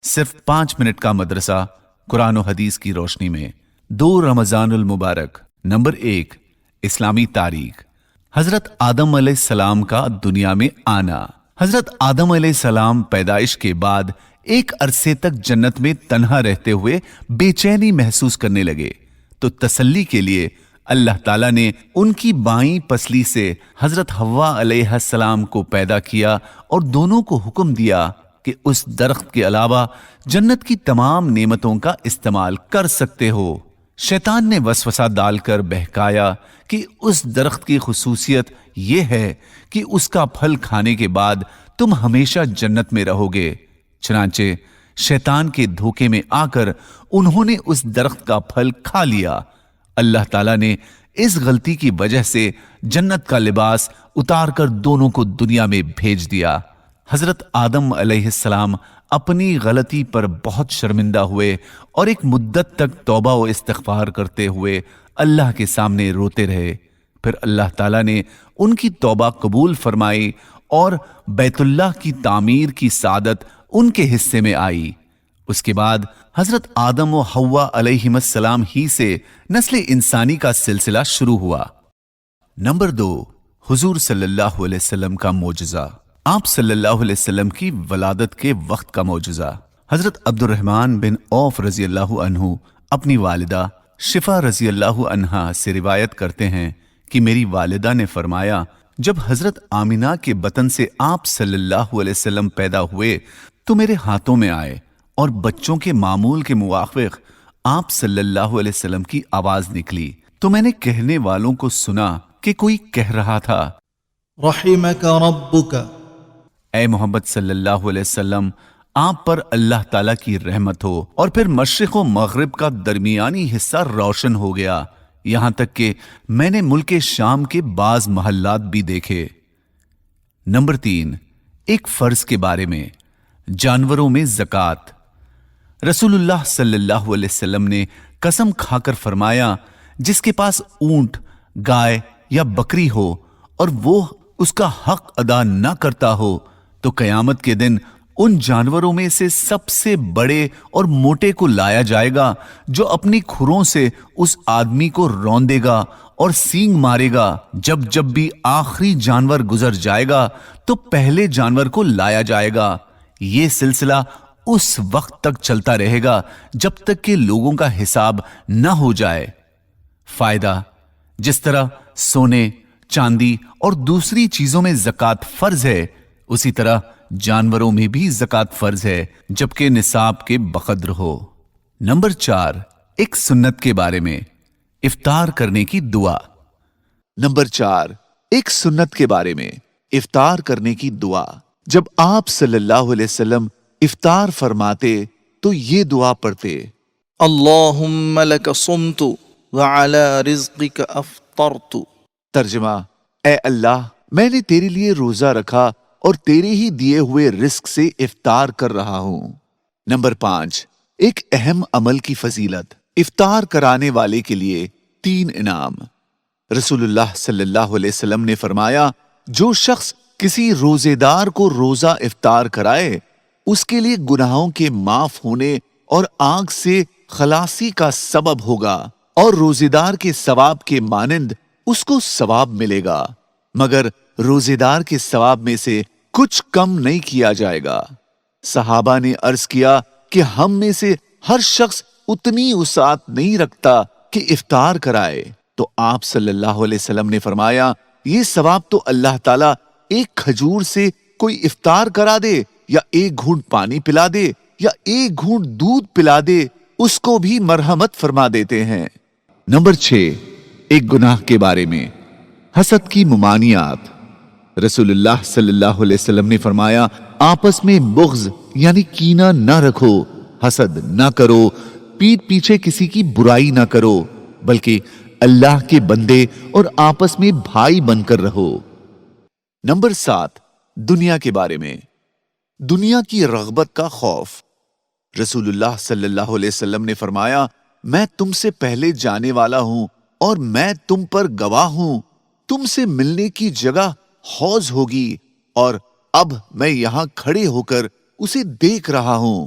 صرف 5 منٹ کا مدرسہ قرآن و حدیث کی روشنی میں 2 رمضان المبارک۔ نمبر 1، اسلامی تاریخ۔ حضرت آدم علیہ السلام کا دنیا میں آنا۔ حضرت آدم علیہ السلام پیدائش کے بعد ایک عرصے تک جنت میں تنہا رہتے ہوئے بے چینی محسوس کرنے لگے، تو تسلی کے لیے اللہ تعالیٰ نے ان کی بائیں پسلی سے حضرت حوا علیہ السلام کو پیدا کیا اور دونوں کو حکم دیا کہ اس درخت کے علاوہ جنت کی تمام نعمتوں کا استعمال کر سکتے ہو۔ شیطان نے وسوسہ ڈال کر بہکایا کہ اس درخت کی خصوصیت یہ ہے کہ اس کا پھل کھانے کے بعد تم ہمیشہ جنت میں رہو گے۔ چنانچہ شیطان کے دھوکے میں آ کر انہوں نے اس درخت کا پھل کھا لیا۔ اللہ تعالیٰ نے اس غلطی کی وجہ سے جنت کا لباس اتار کر دونوں کو دنیا میں بھیج دیا۔ حضرت آدم علیہ السلام اپنی غلطی پر بہت شرمندہ ہوئے اور ایک مدت تک توبہ و استغفار کرتے ہوئے اللہ کے سامنے روتے رہے۔ پھر اللہ تعالیٰ نے ان کی توبہ قبول فرمائی اور بیت اللہ کی تعمیر کی سعادت ان کے حصے میں آئی۔ اس کے بعد حضرت آدم و حوا علیہم السلام ہی سے نسل انسانی کا سلسلہ شروع ہوا۔ نمبر 2، حضور صلی اللہ علیہ وسلم کا معجزہ۔ آپ صلی اللہ علیہ وسلم کی ولادت کے وقت کا معجزہ۔ حضرت عبد الرحمن بن عوف رضی اللہ عنہ اپنی والدہ شفا رضی اللہ عنہا سے روایت کرتے ہیں کہ میری والدہ نے فرمایا، جب حضرت آمینہ کے بطن سے آپ صلی اللہ علیہ وسلم پیدا ہوئے تو میرے ہاتھوں میں آئے اور بچوں کے معمول کے موافق آپ صلی اللہ علیہ وسلم کی آواز نکلی تو میں نے کہنے والوں کو سنا کہ کوئی کہہ رہا تھا، رحمک ربک، اے محمد صلی اللہ علیہ وسلم آپ پر اللہ تعالیٰ کی رحمت ہو، اور پھر مشرق و مغرب کا درمیانی حصہ روشن ہو گیا، یہاں تک کہ میں نے ملک شام کے بعض محلات بھی دیکھے۔ نمبر 3، ایک فرض کے بارے میں، جانوروں میں زکوٰۃ۔ رسول اللہ صلی اللہ علیہ وسلم نے قسم کھا کر فرمایا، جس کے پاس اونٹ، گائے یا بکری ہو اور وہ اس کا حق ادا نہ کرتا ہو تو قیامت کے دن ان جانوروں میں سے سب سے بڑے اور موٹے کو لایا جائے گا جو اپنی کھروں سے اس آدمی کو روندے گا اور سینگ مارے گا۔ جب جب بھی آخری جانور گزر جائے گا تو پہلے جانور کو لایا جائے گا۔ یہ سلسلہ اس وقت تک چلتا رہے گا جب تک کہ لوگوں کا حساب نہ ہو جائے۔ فائدہ، جس طرح سونے، چاندی اور دوسری چیزوں میں زکوٰۃ فرض ہے، اسی طرح جانوروں میں بھی زکوٰۃ فرض ہے جبکہ نصاب کے بقدر ہو۔ نمبر 4، ایک سنت کے بارے میں، افطار کرنے کی دعا۔ نمبر 4، ایک سنت کے بارے میں، افطار کرنے کی دعا۔ جب آپ صلی اللہ علیہ وسلم افطار فرماتے تو یہ دعا پڑھتے، اللہم لک صمت وعلی رزقک افطرت۔ ترجمہ، اے اللہ میں نے تیرے لیے روزہ رکھا اور تیرے ہی دیے ہوئے رزق سے افطار کر رہا ہوں۔ نمبر 5، ایک اہم عمل کی فضیلت، افطار کرانے والے کے لیے 3 انعام۔ رسول اللہ صلی اللہ علیہ وسلم نے فرمایا، جو شخص کسی روزے دار کو روزہ افطار کرائے اس کے لیے گناہوں کے معاف ہونے اور آگ سے خلاصی کا سبب ہوگا، اور روزے دار کے ثواب کے مانند اس کو ثواب ملے گا، مگر روزے دار کے ثواب میں سے کچھ کم نہیں کیا جائے گا۔ صحابہ نے عرض کیا کہ ہم میں سے ہر شخص اتنی وسعت نہیں رکھتا کہ افطار کرائے، تو آپ صلی اللہ علیہ وسلم نے فرمایا، یہ ثواب تو اللہ تعالیٰ ایک کھجور سے کوئی افطار کرا دے یا ایک گھونٹ پانی پلا دے یا ایک گھونٹ دودھ پلا دے، اس کو بھی مرحمت فرما دیتے ہیں۔ نمبر 6، ایک گناہ کے بارے میں، حسد کی ممانعات۔ رسول اللہ صلی اللہ علیہ وسلم نے فرمایا، آپس میں بغض یعنی کینہ نہ رکھو، حسد نہ کرو، پیٹھ پیچھے کسی کی برائی نہ کرو، بلکہ اللہ کے بندے اور آپس میں بھائی بن کر رہو۔ نمبر 7، دنیا کے بارے میں، دنیا کی رغبت کا خوف۔ رسول اللہ صلی اللہ علیہ وسلم نے فرمایا، میں تم سے پہلے جانے والا ہوں اور میں تم پر گواہ ہوں، تم سے ملنے کی جگہ حوض ہوگی اور اب میں یہاں کھڑے ہو کر اسے دیکھ رہا ہوں۔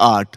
8,